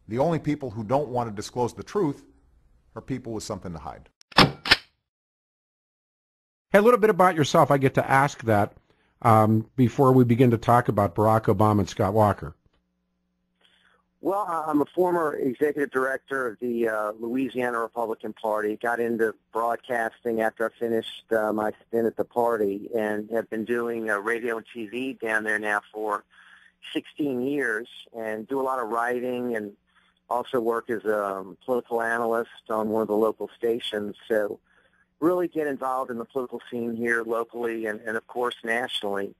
The only people who don't want to disclose the truth are people with something to hide. Hey, a little bit about yourself. I get to ask that before we begin to talk about Barack Obama and Scott Walker. Well, I'm a former executive director of the Louisiana Republican Party. Got into broadcasting after I finished my stint at the party, and have been doing radio and TV down there now for 16 years, and do a lot of writing and also work as a political analyst on one of the local stations. So really get involved in the political scene here locally and of course, nationally.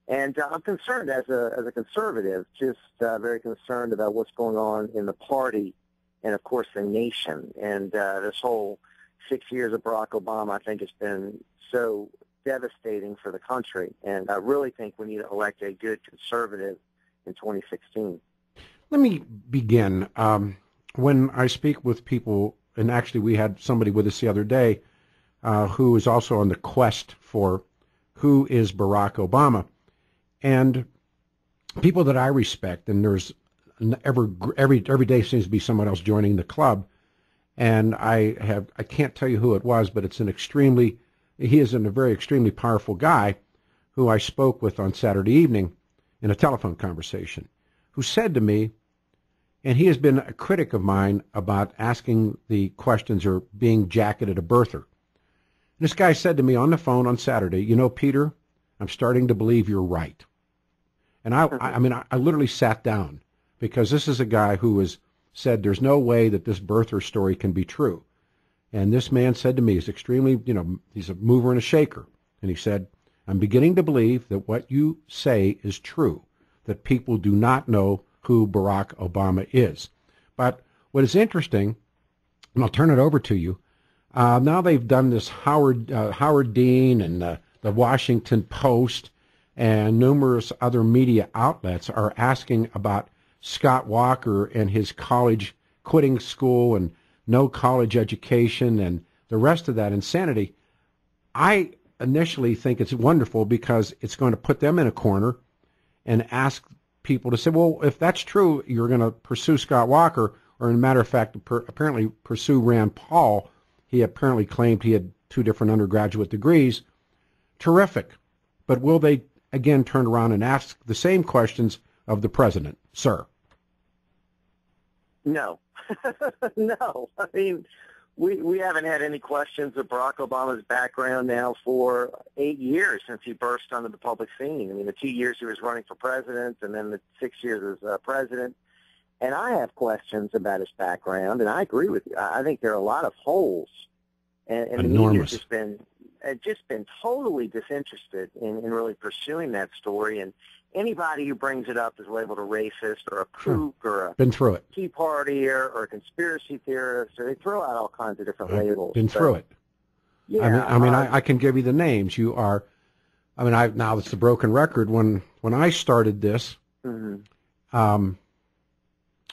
And I'm concerned as a conservative, just very concerned about what's going on in the party and, of course, the nation. And this whole 6 years of Barack Obama, I think, has been so devastating for the country. And I really think we need to elect a good conservative in 2016. Let me begin. When I speak with people, and actually we had somebody with us the other day who is also on the quest for who is Barack Obama. And people that I respect, and there's every day seems to be someone else joining the club, and I can't tell you who it was, but he is a very extremely powerful guy who I spoke with on Saturday evening in a telephone conversation, who said to me, and he has been a critic of mine about asking the questions or being jacketed a birther. This guy said to me on the phone on Saturday, you know, Peter, I'm starting to believe you're right. And I literally sat down, because this is a guy who has said there's no way that this birther story can be true. And this man said to me, he's extremely, he's a mover and a shaker. And he said, I'm beginning to believe that what you say is true, that people do not know who Barack Obama is. But what is interesting, and I'll turn it over to you, now they've done this Howard Dean and the Washington Post and numerous other media outlets are asking about Scott Walker and his college, quitting school and no college education and the rest of that insanity. I initially think it's wonderful because it's going to put them in a corner and ask people to say, well, if that's true, you're going to pursue Scott Walker, or in a matter of fact, apparently pursue Rand Paul. He apparently claimed he had 2 different undergraduate degrees. Terrific. But will they again turn around and ask the same questions of the president, sir? No. No. I mean, we haven't had any questions of Barack Obama's background now for 8 years since he burst onto the public scene. I mean, the 2 years he was running for president and then the 6 years as president. And I have questions about his background, and I agree with you. I think there are a lot of holes. And the media's just been totally disinterested in really pursuing that story. And anybody who brings it up is labeled a racist or a kook or a been through it. Tea Partier or a conspiracy theorist, or they throw out all kinds of different labels. Been through it. Yeah, I can give you the names. You are, now it's a broken record. When I started this,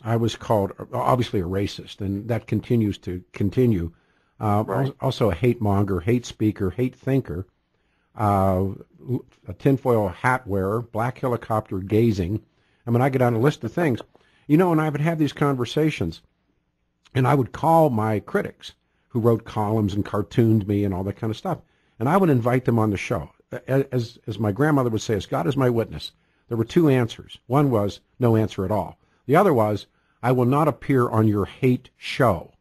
I was called obviously a racist, and that continues to continue. Right. Also a hate monger, hate speaker, hate thinker, a tinfoil hat wearer, black helicopter gazing. I get on a list of things. And I would have these conversations, and I would call my critics who wrote columns and cartooned me and all that kind of stuff, and I would invite them on the show. As my grandmother would say, as God is my witness, there were 2 answers. One was no answer at all. The other was, I will not appear on your hate show.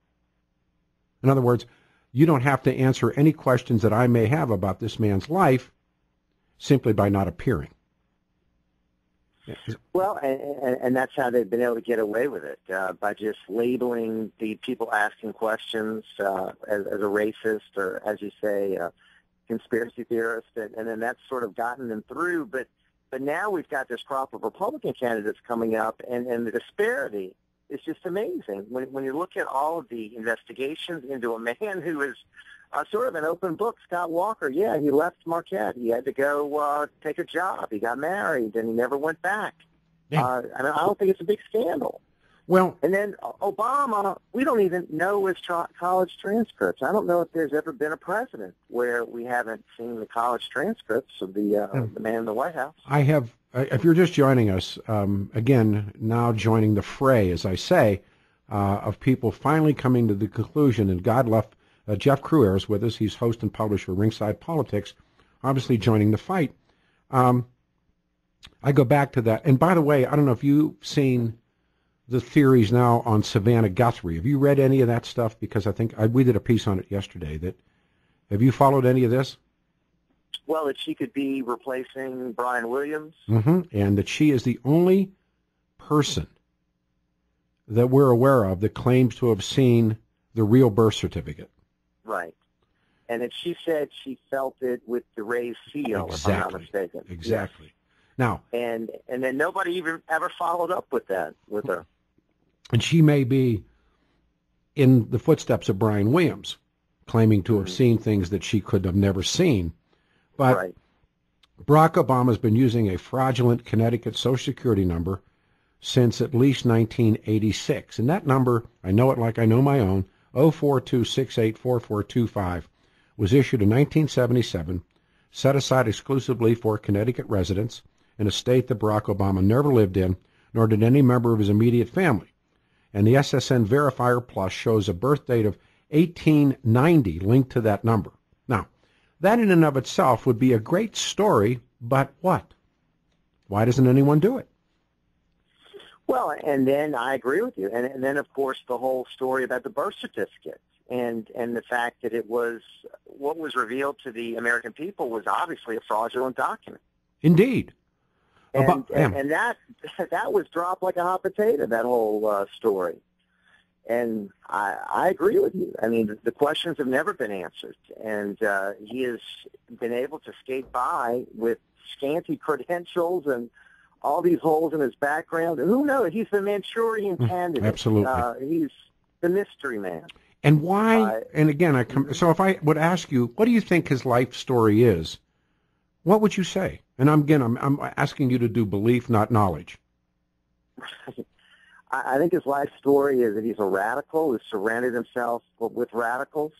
In other words, you don't have to answer any questions that I may have about this man's life simply by not appearing. Well, and that's how they've been able to get away with it, by just labeling the people asking questions as a racist or, as you say, a conspiracy theorist, and then that's sort of gotten them through. But now we've got this crop of Republican candidates coming up, and the disparity is just amazing. When you look at all of the investigations into a man who is sort of an open book, Scott Walker, yeah, he left Marquette. He had to go take a job. He got married, and he never went back. Yeah. I don't think it's a big scandal. Well, and then Obama, we don't even know his college transcripts. I don't know if there's ever been a president where we haven't seen the college transcripts of the man in the White House. I have. If you're just joining us, again, now joining the fray, as I say, of people finally coming to the conclusion, and God left Jeff Cruer is with us. He's host and publisher of Ringside Politics, obviously joining the fight. I go back to that. And by the way, I don't know if you've seen the theories now on Savannah Guthrie. Have you read any of that stuff? Because I think we did a piece on it yesterday. Have you followed any of this? Well, that she could be replacing Brian Williams. Mm-hmm. And that she is the only person that we're aware of that claims to have seen the real birth certificate. Right. And that she said she felt it with the raised seal, Exactly. if I'm not mistaken. Exactly. Yes. Now, and then nobody even ever followed up with that with her. And she may be in the footsteps of Brian Williams, claiming to have seen things that she could have never seen. But Right. Barack Obama's been using a fraudulent Connecticut Social Security number since at least 1986. And that number, I know it like I know my own, 042684425, was issued in 1977, set aside exclusively for Connecticut residents in a state that Barack Obama never lived in, nor did any member of his immediate family. And the SSN Verifier Plus shows a birth date of 1890 linked to that number. Now, that in and of itself would be a great story, but what? Why doesn't anyone do it? Well, and then I agree with you. And then, of course, the whole story about the birth certificate and the fact that it was what was revealed to the American people was obviously a fraudulent document. Indeed. And that was dropped like a hot potato, that whole story. And I agree with you. I mean, the questions have never been answered. And he has been able to skate by with scanty credentials and all these holes in his background. And who knows? He's the Manchurian candidate. Absolutely. He's the mystery man. And why, and again, so if I would ask you, what do you think his life story is, what would you say? And I'm asking you to do belief, not knowledge. I think his life story is that he's a radical who's surrounded himself with radicals,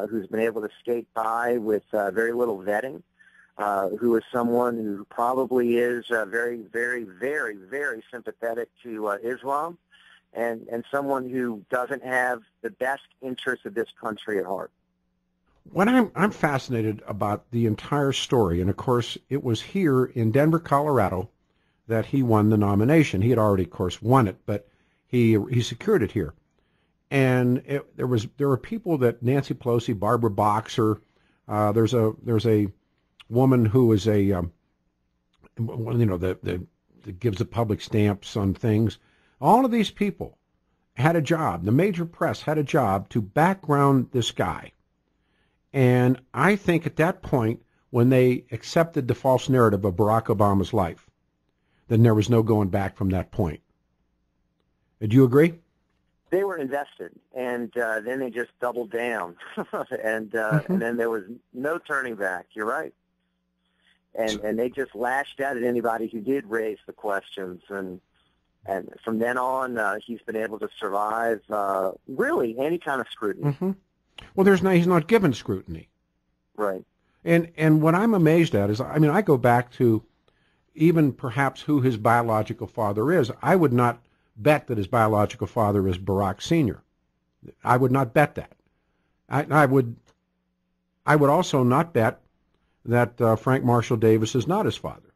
who's been able to skate by with very little vetting, who is someone who probably is very, very, very, very sympathetic to Islam, and someone who doesn't have the best interests of this country at heart. What I'm fascinated about the entire story, and of course it was here in Denver, Colorado, that he won the nomination. He had already, of course, won it, but he secured it here. And there were people that Nancy Pelosi, Barbara Boxer, there's a woman who is that gives the public stamps on things. All of these people had a job. The major press had a job to background this guy. And I think at that point, when they accepted the false narrative of Barack Obama's life, then there was no going back from that point. Do you agree? They were invested, and then they just doubled down, and then there was no turning back. You're right. And they just lashed out at anybody who did raise the questions, and from then on, he's been able to survive really any kind of scrutiny. Mm-hmm. Well, he's not given scrutiny. Right. And what I'm amazed at is, I go back to even perhaps who his biological father is. I would not bet that his biological father is Barack Sr. I would not bet that. I would also not bet that Frank Marshall Davis is not his father.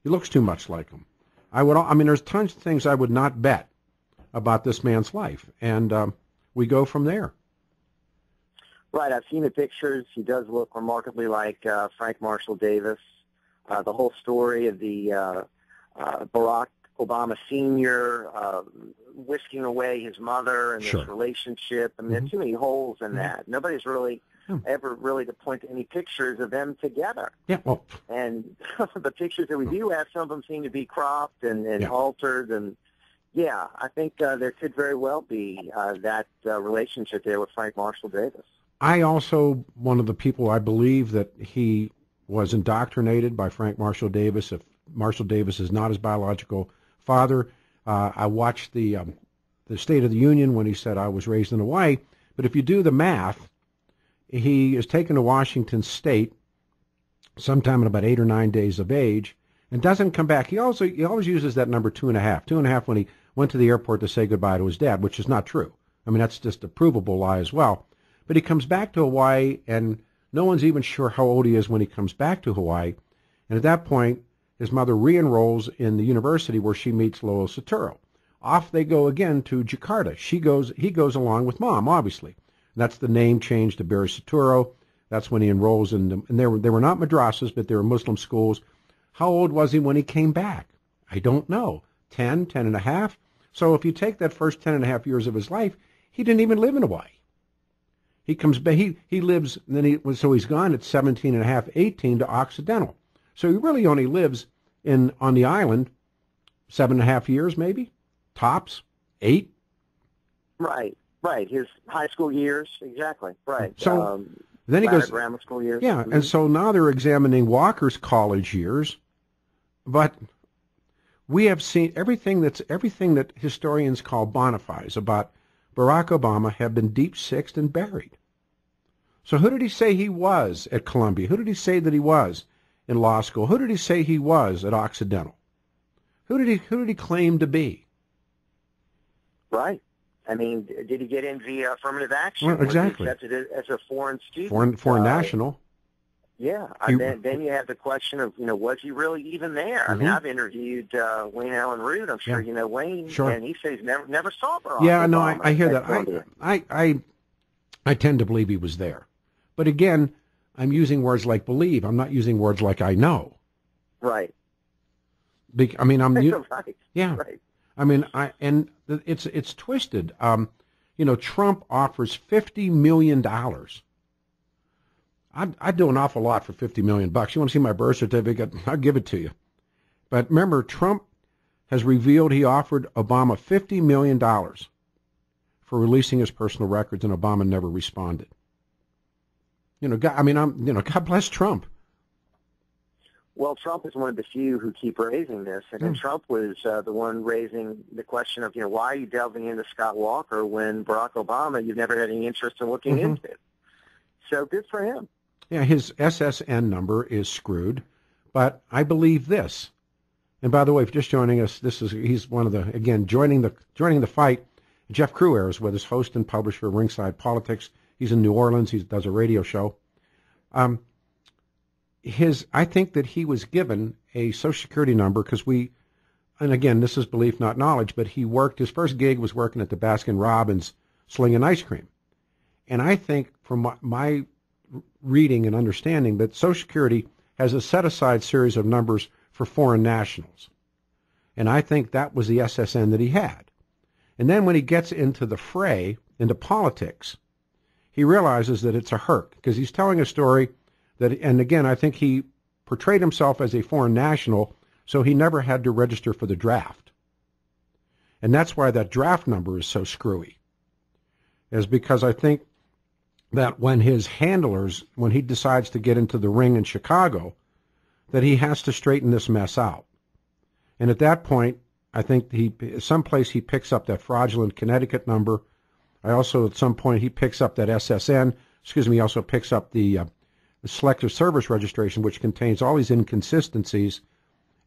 He looks too much like him. There's tons of things I would not bet about this man's life, and we go from there. Right, I've seen the pictures. He does look remarkably like Frank Marshall Davis. The whole story of the Barack Obama Sr. Whisking away his mother and this relationship. I mean, there's too many holes in that. Nobody's really ever really to point to any pictures of them together. Yeah, well, and the pictures that we do have, some of them seem to be cropped and altered. And, yeah, I think there could very well be that relationship there with Frank Marshall Davis. I also, one of the people, I believe that he was indoctrinated by Frank Marshall Davis. If Marshall Davis is not his biological father, I watched the State of the Union when he said, I was raised in Hawaii. But if you do the math, he is taken to Washington State sometime at about 8 or 9 days of age and doesn't come back. He always uses that number 2.5. 2.5 when he went to the airport to say goodbye to his dad, which is not true. I mean, that's just a provable lie as well. But he comes back to Hawaii, and no one's even sure how old he is when he comes back to Hawaii. And at that point, his mother re-enrolls in the university where she meets Lolo Soetoro. Off they go again to Jakarta. He goes along with Mom, obviously. That's the name change to Barry Soetoro. That's when he enrolls in them. And they were not madrasas, but they were Muslim schools. How old was he when he came back? I don't know. 10, 10 and a half? So if you take that first 10 and a half years of his life, he didn't even live in Hawaii. He comes back, he lives, and then so he's gone at 17 and a half, 18 to Occidental. So he really only lives on the island 7.5 years, maybe, tops, 8. Right. His high school years, exactly. Right. So then he goes grammar school years. Yeah, and so now they're examining Walker's college years, but we have seen everything that historians call bona fides about Barack Obama have been deep-sixed and buried. So who did he say he was at Columbia? Who did he say that he was in law school? Who did he say he was at Occidental? Who did he claim to be? Right. I mean, did he get in via affirmative action? Well, exactly. Was he accepted as a foreign student? Foreign national. Yeah. Then you have the question of, was he really even there? I mean, I've interviewed Wayne Allen Root. I'm sure you know Wayne. Sure. And he says never saw Barack Yeah, Obama. no, I hear that. I tend to believe he was there. But again, I'm using words like believe. I'm not using words like I know. Right. I mean, right. Yeah. Right. I mean, it's twisted. Trump offers $50 million. I'd do an awful lot for $50 million. You want to see my birth certificate? I'll give it to you. But remember, Trump has revealed he offered Obama $50 million for releasing his personal records, and Obama never responded. God bless Trump. Well, Trump is one of the few who keep raising this, and Trump was the one raising the question of, why are you delving into Scott Walker when Barack Obama, you've never had any interest in looking into it. So good for him. Yeah, his SSN number is screwed, but I believe this. And by the way, if you're just joining us, he's one of the, again, joining the fight. Jeff Cruer is with us, host and publisher of Ringside Politics. He's in New Orleans. He does a radio show. I think that he was given a Social Security number because and again, this is belief, not knowledge, but his first gig was working at the Baskin-Robbins slinging ice cream. And I think from my reading and understanding that Social Security has a set-aside series of numbers for foreign nationals. And I think that was the SSN that he had. And then when he gets into the fray, into politics, he realizes that it's a hurt because he's telling a story and again, I think he portrayed himself as a foreign national, so he never had to register for the draft. And that's why that draft number is so screwy, is because I think that when he decides to get into the ring in Chicago, that he has to straighten this mess out. And at that point, I think someplace he picks up that fraudulent Connecticut number. At some point, he picks up that SSN. He also picks up the Selective Service Registration, which contains all these inconsistencies,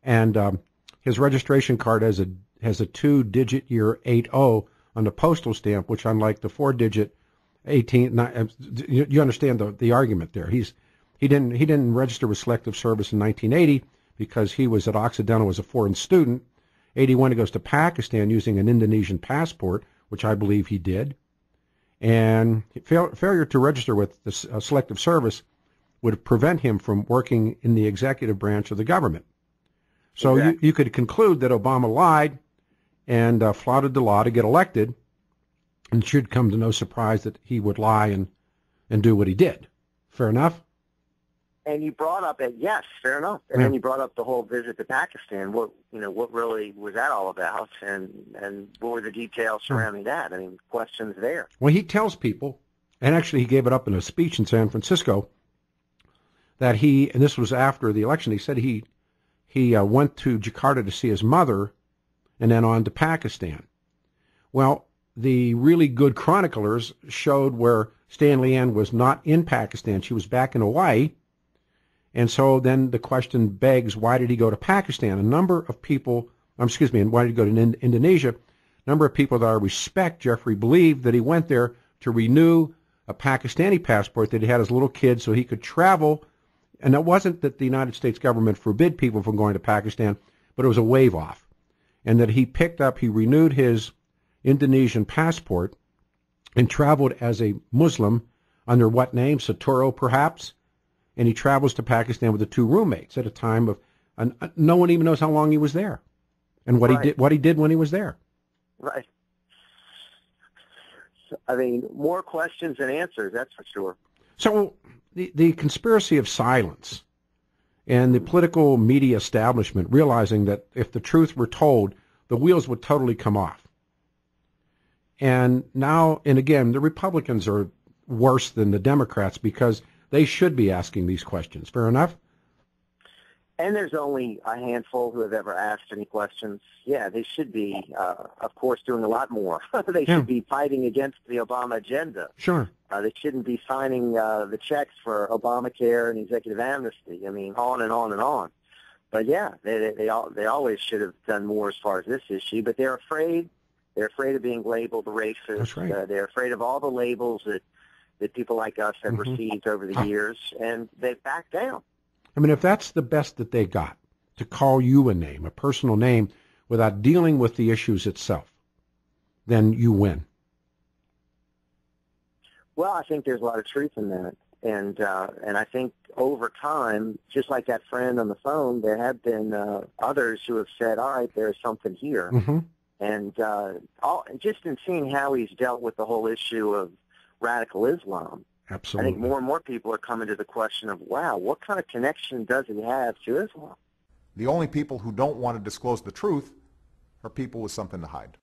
and his registration card has a 2-digit year 80 on the postal stamp, which unlike the 4-digit 18. You understand the argument there. He didn't register with Selective Service in 1980 because he was at Occidental as a foreign student. 81 he goes to Pakistan using an Indonesian passport, which I believe he did, and failure to register with the Selective Service would prevent him from working in the executive branch of the government. So exactly. You could conclude that Obama lied and flouted the law to get elected, and it should come to no surprise that he would lie and do what he did. Fair enough? And you brought up yes, fair enough. And then you brought up the whole visit to Pakistan. What really was that all about, and what were the details surrounding that? I mean, questions there. Well, he tells people, and actually he gave it up in a speech in San Francisco, that and this was after the election, he said he went to Jakarta to see his mother and then on to Pakistan. Well, the really good chroniclers showed where Stanley Ann was not in Pakistan. She was back in Hawaii. And so then the question begs, why did he go to Pakistan? A number of people, and why did he go to Indonesia? number of people that I respect, Jeffrey, believed that he went there to renew a Pakistani passport that he had as a little kid so he could travel. And it wasn't that the United States government forbid people from going to Pakistan, but it was a wave off. And that he renewed his Indonesian passport and traveled as a Muslim under what name? Saturo, perhaps? And he travels to Pakistan with the two roommates at a time of, no one even knows how long he was there and what he did when he was there. Right. I mean, more questions than answers, that's for sure. So the conspiracy of silence and the political media establishment realizing that if the truth were told, the wheels would totally come off. And now, and again, the Republicans are worse than the Democrats because they should be asking these questions. Fair enough? And there's only a handful who have ever asked any questions. Yeah, they should be, of course, doing a lot more. They should be fighting against the Obama agenda. Sure. They shouldn't be signing the checks for Obamacare and executive amnesty. I mean, on and on and on. But yeah, they always should have done more as far as this issue. But they're afraid. They're afraid of being labeled racist. That's right. They're afraid of all the labels that people like us have received over the years, and they've backed down. I mean, if that's the best that they got, to call you a name, a personal name, without dealing with the issues itself, then you win. Well, I think there's a lot of truth in that. And I think over time, just like that friend on the phone, there have been others who have said, all right, there's something here. Mm-hmm. And just in seeing how he's dealt with the whole issue of radical Islam, Absolutely. I think more and more people are coming to the question of, wow, what kind of connection does he have to Islam? The only people who don't want to disclose the truth are people with something to hide.